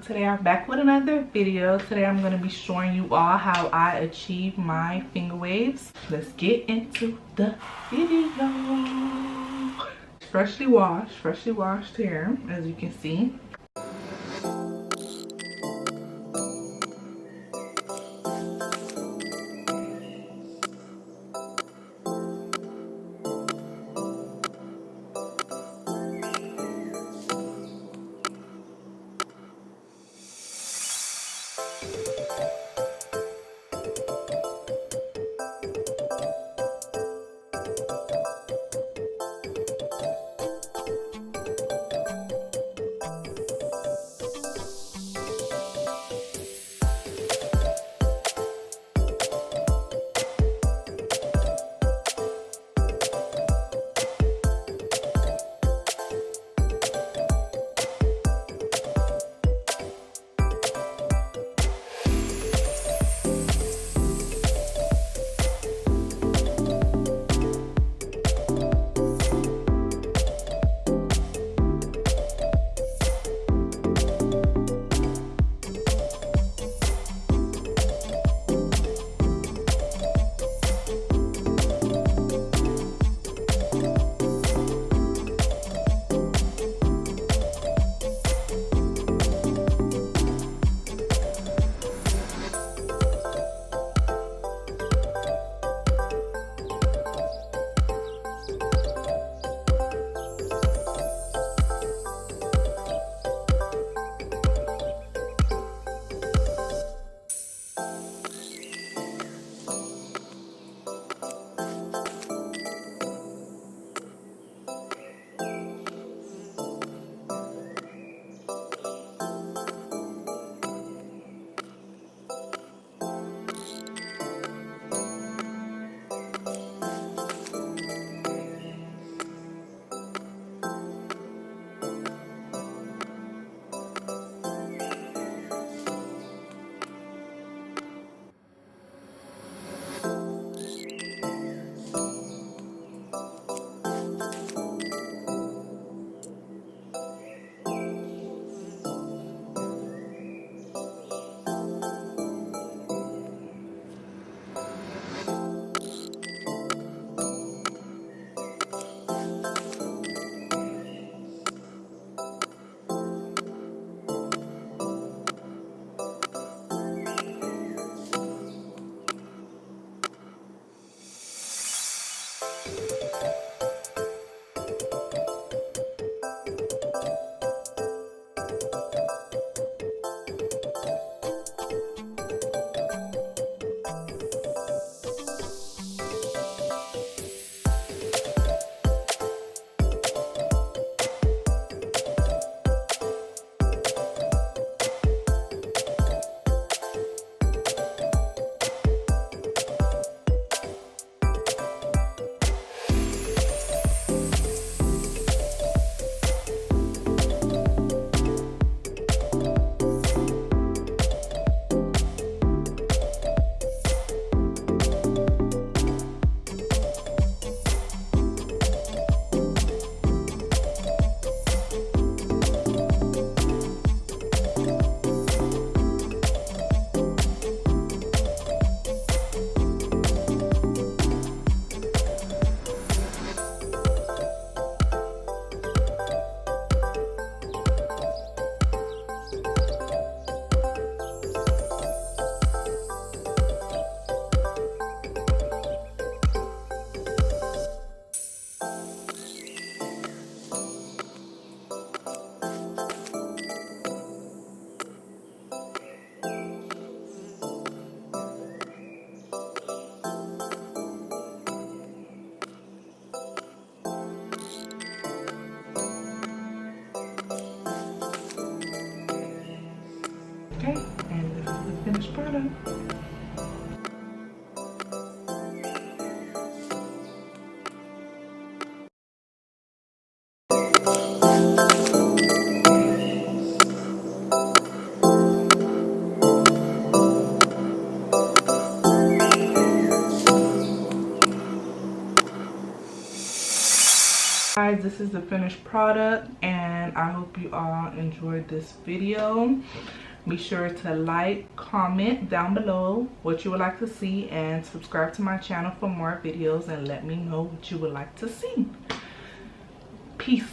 Today I'm back with another video. Today I'm going to be showing you all how I achieve my finger waves. Let's get into the video. Freshly washed hair, as you can see. Okay, and this is the finished product. Guys, this is the finished product and I hope you all enjoyed this video. Be sure to like, comment down below what you would like to see, and subscribe to my channel for more videos, and let me know what you would like to see. Peace.